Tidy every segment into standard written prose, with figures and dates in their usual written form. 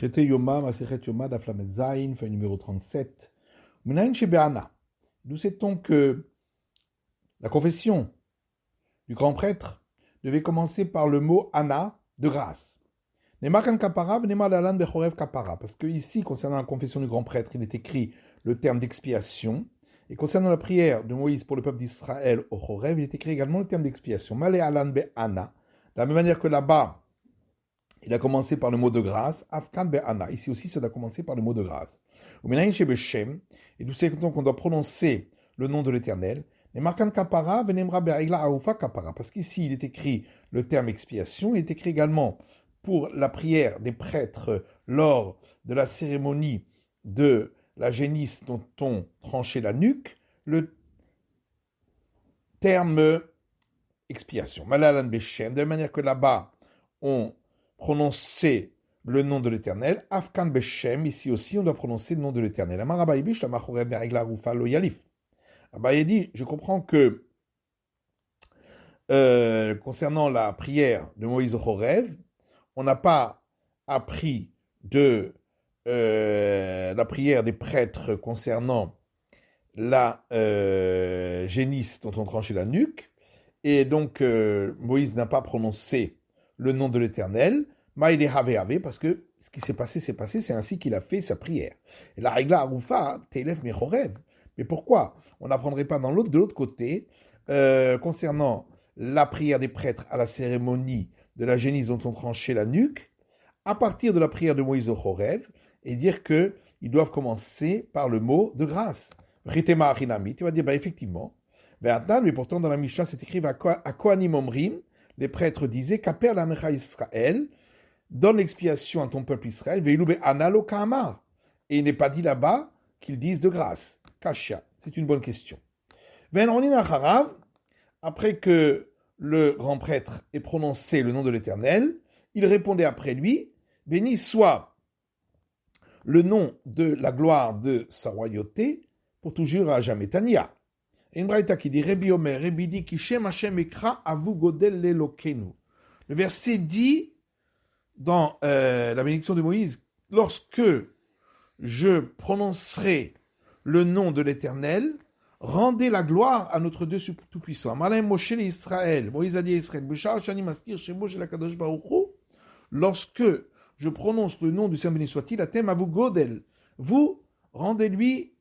Traité Yoma, Masechet Yoma, Daflamet Zain, feuille numéro 37. Minayin Shebe'ana. D'où sait-on que la confession du grand prêtre devait commencer par le mot Anna, de grâce. Nemakan Kapara, Nema Lalan Bechorev Kapara. Parce que ici, concernant la confession du grand prêtre, il est écrit le terme d'expiation. Et concernant la prière de Moïse pour le peuple d'Israël au Chorev, il est écrit également le terme d'expiation. Male Alan Be'ana. De la même manière que là-bas, il a commencé par le mot de grâce. Afkan Be'ana. Ici aussi, ça doit commencer par le mot de grâce. Et d'où c'est donc qu'on doit prononcer le nom de l'Éternel. Parce qu'ici, il est écrit le terme expiation. Il est écrit également pour la prière des prêtres lors de la cérémonie de la génisse dont on tranchait la nuque, le terme expiation. Malalan Beshem, de la manière que là-bas, on prononçait le nom de l'Éternel. Afkan Beshem, ici aussi, on doit prononcer le nom de l'Éternel. Abaye dit, je comprends que concernant la prière de Moïse au Horev, on n'a pas appris de la prière des prêtres concernant la génisse dont on tranchait la nuque, et donc Moïse n'a pas prononcé le nom de l'Éternel, Maïde Have, parce que ce qui s'est passé, c'est ainsi qu'il a fait sa prière. Et la règle Aroufa, Telef Mechorev. Mais pourquoi on n'apprendrait pas de l'autre côté, concernant la prière des prêtres à la cérémonie de la génisse dont on tranchait la nuque, à partir de la prière de Moïse au Horev, et dire qu'ils doivent commencer par le mot de grâce. Ritema Achinami, tu vas dire, effectivement. Mais pourtant, dans la Mishnah, c'est écrit à Kohanim Omrim, les prêtres disaient, Kaper la Mecha Israël, donne l'expiation à ton peuple Israël, Veilube Analo Kamar. Et il n'est pas dit là-bas qu'ils disent de grâce. Kashia, c'est une bonne question. Après que le grand prêtre ait prononcé le nom de l'Éternel, il répondait après lui, béni soit le nom de la gloire de sa royauté, pour toujours à jamais. Tania. Et une braïta qui dit, Rebi Omer, Rebi dit, Kishem Hashem Ekra Avu Godel Lelokenu. Le verset dit, dans la bénédiction de Moïse, lorsque je prononcerai le nom de l'Éternel, rendez la gloire à notre Dieu Tout-Puissant. Malay Moshe Israël, Moïse a dit à Israël, lorsque je prononce le nom du Saint béni soit-il, Atem Avu Godel, vous rendez-lui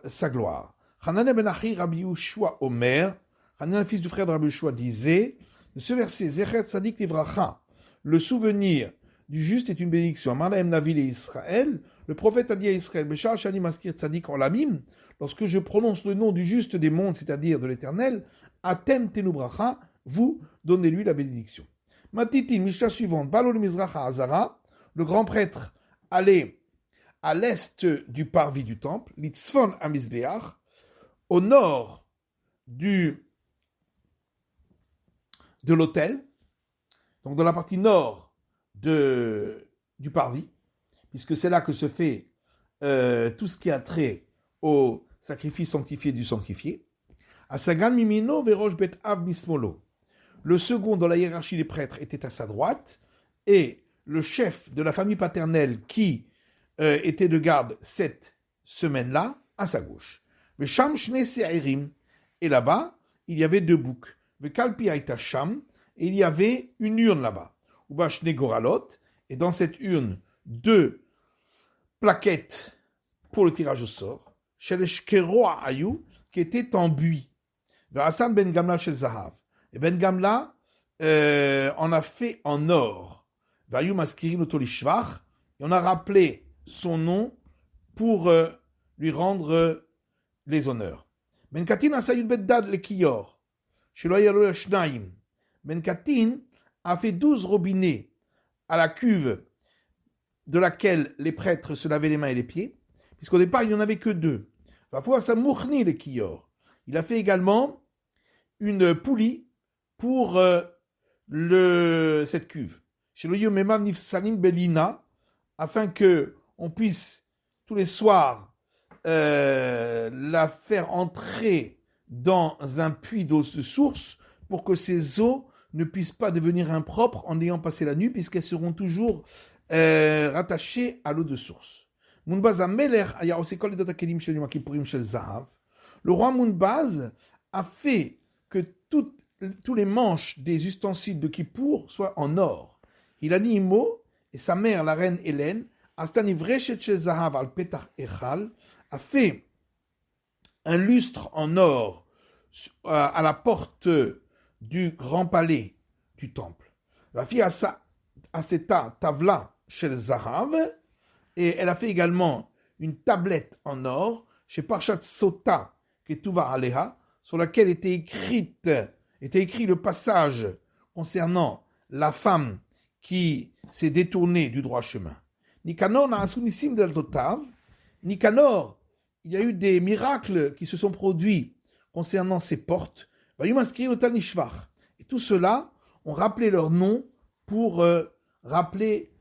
sa gloire. Hanan ben Achi Rabbi Yehoshua Omer, Hanan, le fils du frère de Rabbi Yehoshua, disait, de ce verset, Zecher Tzadik Livracha, le souvenir du juste est une bénédiction. Amalaem Navi et Israël, le prophète a dit à Israël, Beshar Shani Maskir Tzadik Olamim, lorsque je prononce le nom du juste des mondes, c'est-à-dire de l'Éternel, Atem Tenubracha, vous donnez-lui la bénédiction. Matiti, Mishnah suivante, Balol Mizracha Azara, le grand prêtre allait à l'est du parvis du temple, Litzfon Amizbeach, au nord de l'autel, donc dans la partie nord du parvis, puisque c'est là que se fait tout ce qui a trait au sacrifice sanctifié du sanctifié. Asagan Mimino Verosh Bet Av Mismolo. Le second dans la hiérarchie des prêtres était à sa droite, et le chef de la famille paternelle qui était de garde cette semaine-là, à sa gauche. Vesham Shne Se'irim. Et là-bas, il y avait deux boucs. Vekalpi Aita Sham. Et il y avait une urne là-bas. Uba Shne Goralot. Et dans cette urne, deux plaquettes pour le tirage au sort. Shelesh Keroa Ayou, qui étaient en buis. Hassan Ben Gamla Shel Zahav. Et Ben Gamla en a fait en or. Vayou Maskirin Otolishvach. Et on a rappelé son nom pour lui rendre les honneurs. Ben Katin Asayud Beddad le Kiyor. Sheloyalo Shnaim. Ben Katin a fait 12 robinets à la cuve de laquelle les prêtres se lavaient les mains et les pieds, puisqu'au départ, il n'y en avait que 2. Il a fait également une poulie pour cette cuve. Afin que on puisse tous les soirs la faire entrer dans un puits d'eau de source pour que ces eaux ne puissent pas devenir impropres en ayant passé la nuit, puisqu'elles seront toujours rattaché à l'eau de source. Munbaz Amelech aya aussi kol edot hakelim shel Yom Kippourim shel Zahav. Le roi Munbaz a fait que tous les manches des ustensiles de Kippour soient en or. Il a dit Imo, et sa mère, la reine Hélène, Astani Vreshet shel Zahav al Petach Echal, a fait un lustre en or à la porte du grand palais du temple. La fille Aseta Tavla shel Zahav, et elle a fait également une tablette en or chez Parshat Sota Ketuva Aleha, sur laquelle était écrit le passage concernant la femme qui s'est détournée du droit chemin. Nicanor n'a asunissim del Totav. Nicanor, il y a eu des miracles qui se sont produits concernant ces portes. Et tout cela, ont rappelé leur nom pour rappeler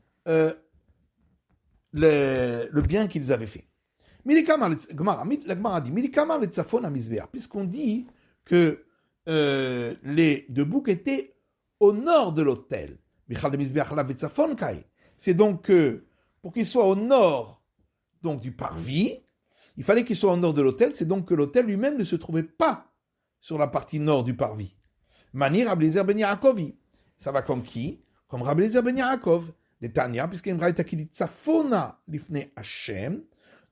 le bien qu'ils avaient fait. La Gemara dit, puisqu'on dit que les deux boucs étaient au nord de l'autel. C'est donc que pour qu'ils soient au nord donc, du parvis, il fallait qu'ils soient au nord de l'autel, c'est donc que l'autel lui-même ne se trouvait pas sur la partie nord du parvis. Mani Rabbi Eliezer ben Yaakovi. Ça va comme qui? Comme Rabbi Eliezer ben Yaakov. De Tanya, puisqu'il y a une braïta qui dit Tsafona lifne Hashem.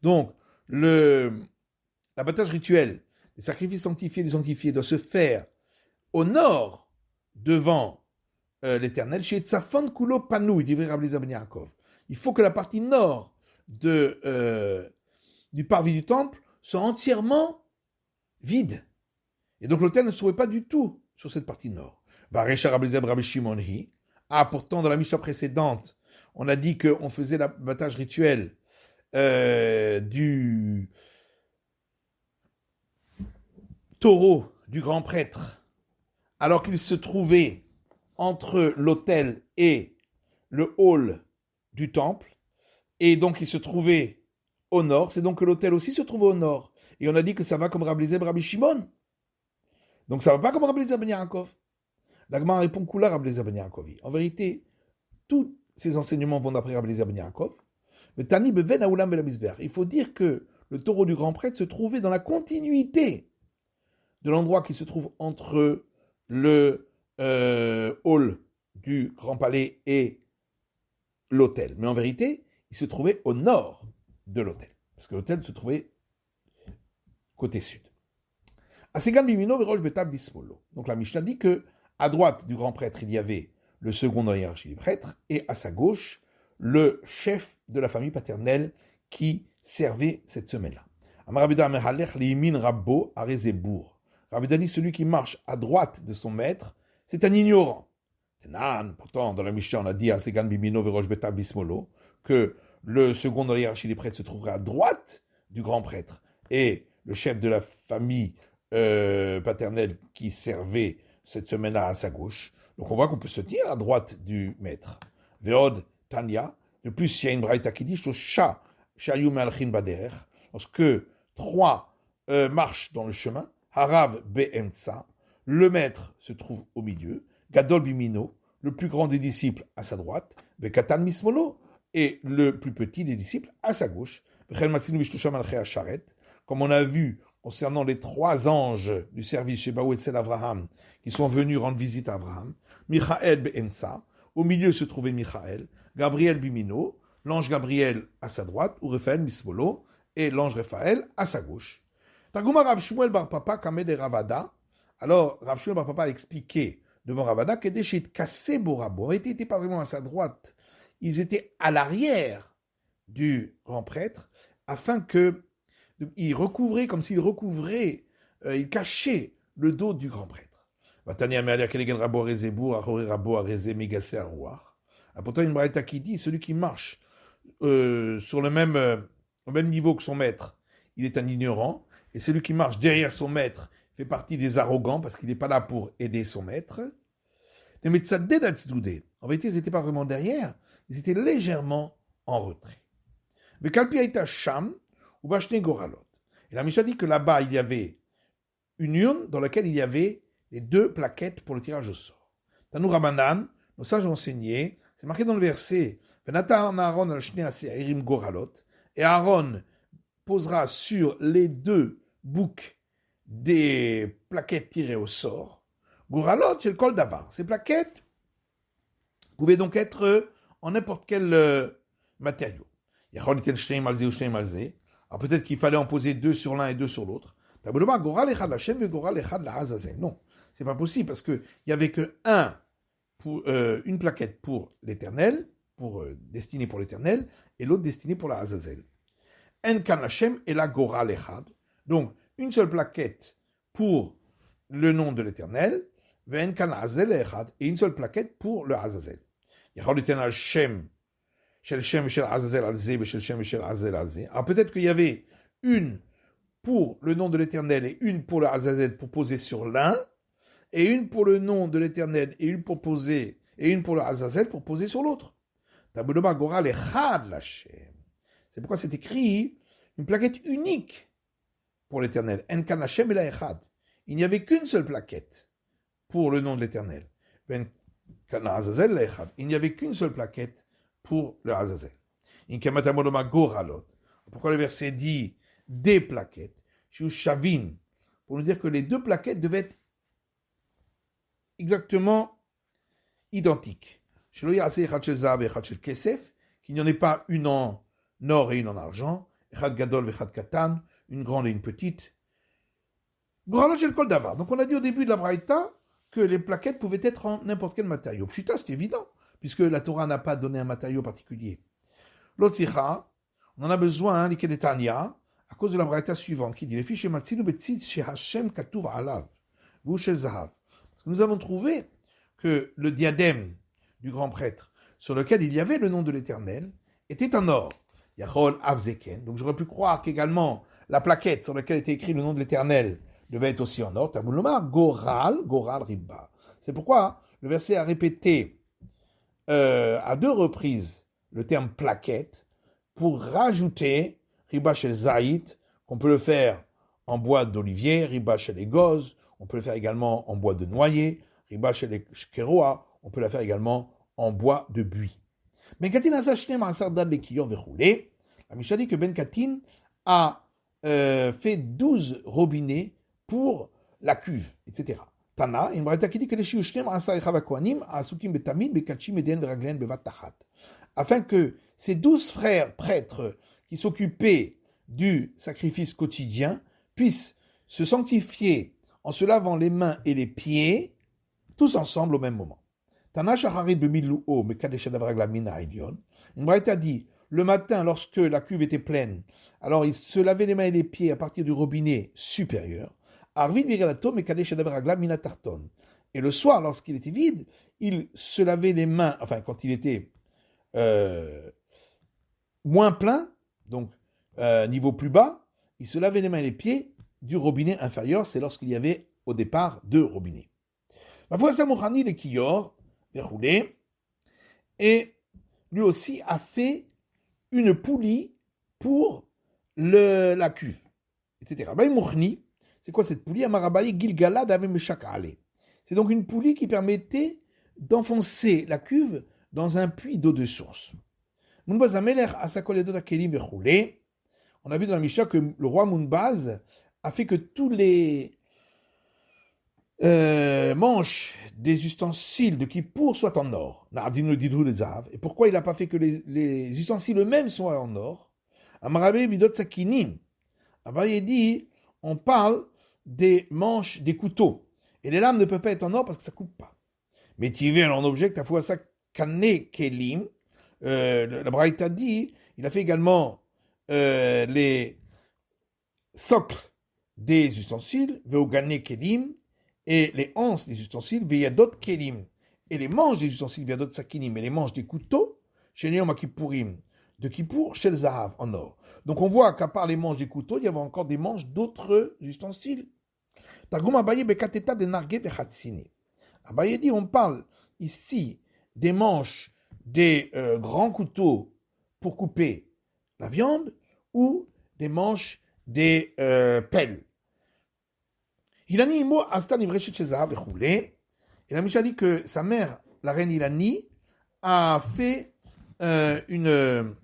Donc, l'abattage rituel des sacrifices sanctifiés doit se faire au nord devant l'Éternel. Chez Tsafon Kulo Panou, il dit Rabbi Eliezer ben Yaakov. Il faut que la partie nord du parvis du temple soit entièrement vide. Et donc l'autel ne se trouvait pas du tout sur cette partie nord. Varecha Rabbi Eliezer Rabbi Shimon hi. Ah, pourtant, dans la Mishnah précédente, on a dit qu'on faisait l'abattage rituel du taureau du grand prêtre, alors qu'il se trouvait entre l'autel et le hall du temple, et donc il se trouvait au nord, c'est donc que l'autel aussi se trouvait au nord. Et on a dit que ça va comme Rabbi Eliezer Rabbi Shimon. Donc ça ne va pas comme Rabbi Eliezer ben Yaakov. La Gemara répond Kula Rabbi Eliezer ben Yaakov. En vérité, tous ces enseignements vont d'après Rabbi Eliezer ben Yaakov. Mais Tani beven aoulam belamizber. Il faut dire que le taureau du grand prêtre se trouvait dans la continuité de l'endroit qui se trouve entre le hall du grand palais et l'autel. Mais en vérité, il se trouvait au nord de l'autel, parce que l'autel se trouvait côté sud. Asegan bimino verosh betab bismolo. Donc la Mishnah dit que à droite du grand prêtre, il y avait le second dans la hiérarchie des prêtres, et à sa gauche, le chef de la famille paternelle qui servait cette semaine-là. Amaravida mehalech limin rabbo arezebour. Ravida dit celui qui marche à droite de son maître, c'est un ignorant. Pourtant, dans la Mishnah, on a dit Asegan bimino verosh betab bismolo que le second dans la hiérarchie des prêtres se trouverait à droite du grand prêtre, et le chef de la famille paternelle qui servait cette semaine-là à sa gauche. Donc on voit qu'on peut se tenir à droite du maître. Veod Tanya. De plus, il y a une braïta qui dit Shosha Shayum Alchin Bader. Lorsque trois marchent dans le chemin, Harav Be'emtsa, le maître se trouve au milieu, Gadol Bimino, le plus grand des disciples à sa droite, Vekatan Mismolo, et le plus petit des disciples à sa gauche. Comme on a vu concernant les trois anges du service chez Baou Etzel Avraham, qui sont venus rendre visite à Abraham, Michael Be'ensa, au milieu se trouvait Michael, Gabriel Bimino, l'ange Gabriel à sa droite, ou Raphaël Mismolo, et l'ange Raphaël à sa gauche. Taguma Rav Shmuel Bar Papa Kamed et Ravada. Alors Rav Shmuel Bar Papa a expliqué devant Ravada que des shit cassé Borabo n'étaient pas vraiment à sa droite, ils étaient à l'arrière du grand prêtre, afin que il recouvrait, comme s'il recouvrait, il cachait le dos du grand prêtre. Pourtant, il y a une braïta qui dit, celui qui marche sur au même niveau que son maître, il est un ignorant, et celui qui marche derrière son maître fait partie des arrogants, parce qu'il n'est pas là pour aider son maître. En vérité, ils n'étaient pas vraiment derrière, ils étaient légèrement en retrait. Et la Mishnah dit que là-bas, il y avait une urne dans laquelle il y avait les deux plaquettes pour le tirage au sort. Tanou Rabanan, nos sages ont enseigné, c'est marqué dans le verset Venatan Aaron al shnei aseirim goralot. Et Aaron posera sur les deux boucs des plaquettes tirées au sort. Goralot, c'est le col d'avar. Ces plaquettes pouvaient donc être en n'importe quel matériau. Alors peut-être qu'il fallait en poser deux sur l'un et deux sur l'autre. Non, c'est pas possible parce qu'il n'y avait que une plaquette pour l'éternel, destinée pour l'éternel, et l'autre destinée pour la Azazel. En kan Hashem et la Goral Echad. Donc, une seule plaquette pour le nom de l'éternel, en kan Azazel Echad, et une seule plaquette pour le Azazel. Alors peut-être qu'il y avait une pour le nom de l'éternel et une pour le Azazel pour poser sur l'un, et une pour le nom de l'éternel et une pour poser, et une pour le Azazel pour poser sur l'autre. C'est pourquoi c'est écrit une plaquette unique pour l'éternel. En kan Hashem ela echad. Il n'y avait qu'une seule plaquette pour le nom de l'éternel. En kan Azazel ela echad. Il n'y avait qu'une seule plaquette pour le Azazel. Pourquoi le verset dit des plaquettes? Shavin, pour nous dire que les deux plaquettes devaient être exactement identiques. Qu'il n'y en ait pas une en or et une en argent, une grande et une petite. Donc on a dit au début de la Braïta que les plaquettes pouvaient être en n'importe quel matériau. Pshita, c'est évident, puisque la Torah n'a pas donné un matériau particulier. L'autre sikha, on en a besoin, l'Ikedetania, à cause de la Braïta suivante, qui dit les fiches matzinu betzitz chez Hashem katuv alav, vous shel zahav. Parce que nous avons trouvé que le diadème du grand prêtre, sur lequel il y avait le nom de l'Éternel, était en or. Yachol avzeken. Donc j'aurais pu croire qu'également la plaquette sur laquelle était écrit le nom de l'Éternel devait être aussi en or. Tabouloma, goral ribba. C'est pourquoi le verset a répété à deux reprises le terme plaquette pour rajouter riba shel zaït, qu'on peut le faire en bois d'olivier, riba shel egoz, on peut le faire également en bois de noyer, riba shel keroa, on peut la faire également en bois de buis. Ben Katin a sacheté ma sardad de kiyor verroulé. La Mishnah dit que Ben Katin a fait 12 robinets pour la cuve, etc. Tana, une braïta qui dit que les shiushtem asa echav kohanim asukim betamid bekachim eden veraglen bevat tachat. Afin que ces 12 frères prêtres qui s'occupaient du sacrifice quotidien puissent se sanctifier en se lavant les mains et les pieds, tous ensemble au même moment. Tana shacharit bemiluo mekadesh adavrag mina aidion. Une braïta dit, le matin, lorsque la cuve était pleine, alors il se lavait les mains et les pieds à partir du robinet supérieur. Arvid viralato mekadesh adavrag mina tarton. Et le soir, lorsqu'il était vide, il se lavait les mains, enfin quand il était moins plein, donc niveau plus bas, il se lavait les mains et les pieds du robinet inférieur, c'est lorsqu'il y avait au départ 2 robinets. La fois Samouchani le Kiyor, déroulé, et lui aussi a fait une poulie pour la cuve, etc. Rabbi Mouchni, c'est quoi cette poulie? Amarabaye Gilgala d'Ave Meshakale. C'est donc une poulie qui permettait d'enfoncer la cuve dans un puits d'eau de source. Munbaz Ameler Asakoledot Akelim Verroulé. On a vu dans la Mishnah que le roi Munbaz a fait que tous les manches des ustensiles de Kippour soient en or. Et pourquoi il n'a pas fait que les ustensiles eux-mêmes soient en or? Amarabé Bidot Sakinim. Abaye dit, on parle des manches des couteaux. Et les lames ne peuvent pas être en or parce que ça ne coupe pas. Mais Tivé, en objecte, à fois ça, Kane Kelim. La Braïta dit, il a fait également les socles des ustensiles, Veogane Kelim, et les anses des ustensiles, Veyadot Kelim, et les manches des ustensiles, Veyadot Sakinim, et les manches des couteaux, chez Neom Akipurim, de Kippour, Shel Zahav, en or. Donc on voit qu'à part les manches des couteaux, il y avait encore des manches d'autres ustensiles. Targum Abaye Bekateta de Narge Vechatsine. Abaye dit, on parle ici des manches des grands couteaux pour couper la viande ou des manches des pelles. Hilani Imo Asta Nivreshet Shezahav Vechoulé. Et la Mishnah dit que sa mère, la reine Hilani, a fait un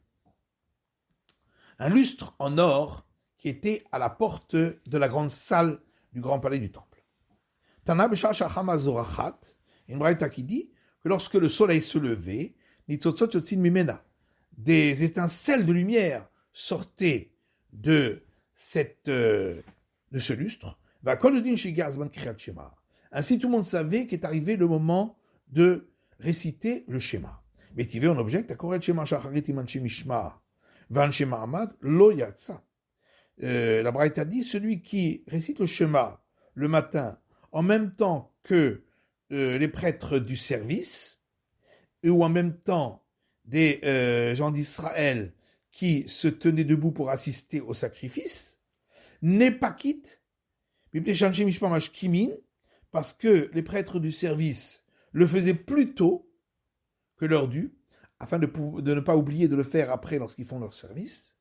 lustre en or qui était à la porte de la grande salle du grand palais du temple. Tana B'Shah Shachama Zorachat, une braïta qui dit que lorsque le soleil se levait, Nitzotzot Yotzin Mimena, des étincelles de lumière sortaient de ce lustre. Va Kol Yodin Shigaz Ban Kriyat Shema. Ainsi, tout le monde savait qu'est arrivé le moment de réciter le schéma. Mais tu veux, on objecte, Akoret Shema Shacharit Iman Shemishma, Van Shema Amad, Lo Yatsa. La Braïta dit, celui qui récite le schéma le matin, en même temps que les prêtres du service, ou en même temps des gens d'Israël qui se tenaient debout pour assister au sacrifice, n'est pas quitte, parce que les prêtres du service le faisaient plus tôt que l'heure due, afin de ne pas oublier de le faire après lorsqu'ils font leur service.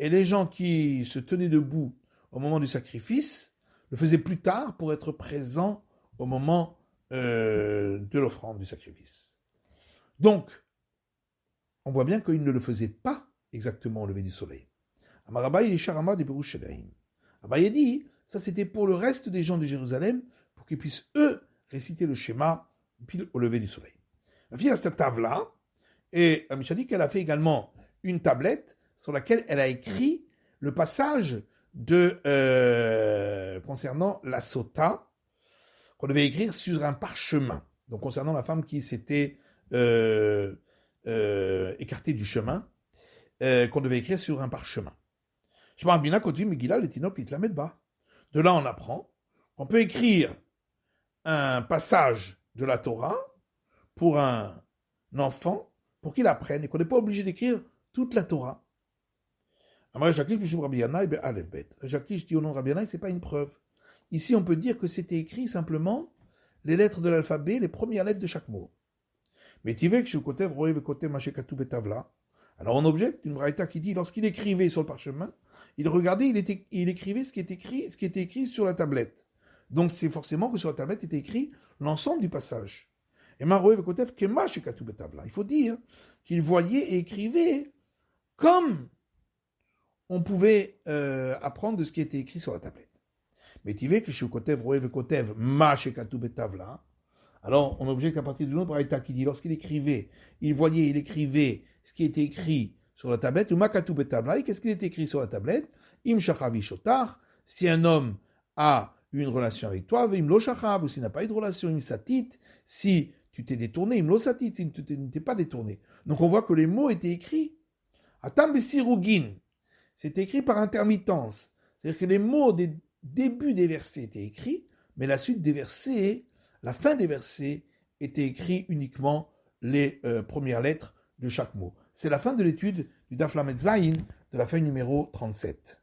Et les gens qui se tenaient debout au moment du sacrifice le faisaient plus tard pour être présents au moment de l'offrande du sacrifice. Donc, on voit bien qu'ils ne le faisaient pas exactement au lever du soleil. Amarabaï Sharama de Berushalayim. Abaye dit, ça c'était pour le reste des gens de Jérusalem, pour qu'ils puissent eux réciter le schéma pile au lever du soleil. La fille a cette table-là, et la Mishnah dit qu'elle a fait également une tablette sur laquelle elle a écrit le passage concernant la sota, qu'on devait écrire sur un parchemin. Donc concernant la femme qui s'était écartée du chemin, qu'on devait écrire sur un parchemin. De là, on apprend qu'on peut écrire un passage de la Torah pour un enfant, pour qu'il apprenne, et qu'on n'est pas obligé d'écrire toute la Torah. Jakish dit au nom de Rabbi Yannai, ce n'est pas une preuve. Ici, on peut dire que c'était écrit simplement les lettres de l'alphabet, les premières lettres de chaque mot. Mais alors on objecte une braïta qui dit, lorsqu'il écrivait sur le parchemin, il regardait, il écrivait ce qui était écrit sur la tablette. Donc c'est forcément que sur la tablette était écrit l'ensemble du passage. Et il faut dire qu'il voyait et écrivait comme on pouvait apprendre de ce qui était écrit sur la tablette. Mais tu veux que chez Kotev, Roev Kotev, Ma Shekatu Betavla. Alors on objecte à partir d'une autre braïta qui dit, lorsqu'il écrivait, il écrivait ce qui était écrit sur la tablette, ou Makatu Betavla, et qu'est-ce qui était écrit sur la tablette? Im Shachavi Shotar, si un homme a une relation avec toi, Im Lo Shachav, ou s'il n'a pas eu de relation, Im Satit, si tu t'es détourné, Im Lo Satit, si tu ne t'es pas détourné. Donc on voit que les mots étaient écrits. Atam Besirugin, c'est écrit par intermittence. C'est-à-dire que les mots des débuts des versets étaient écrits, mais la suite des versets, la fin des versets, était écrit uniquement les premières lettres de chaque mot. C'est la fin de l'étude du Daf Lamed Zayin de la feuille numéro 37.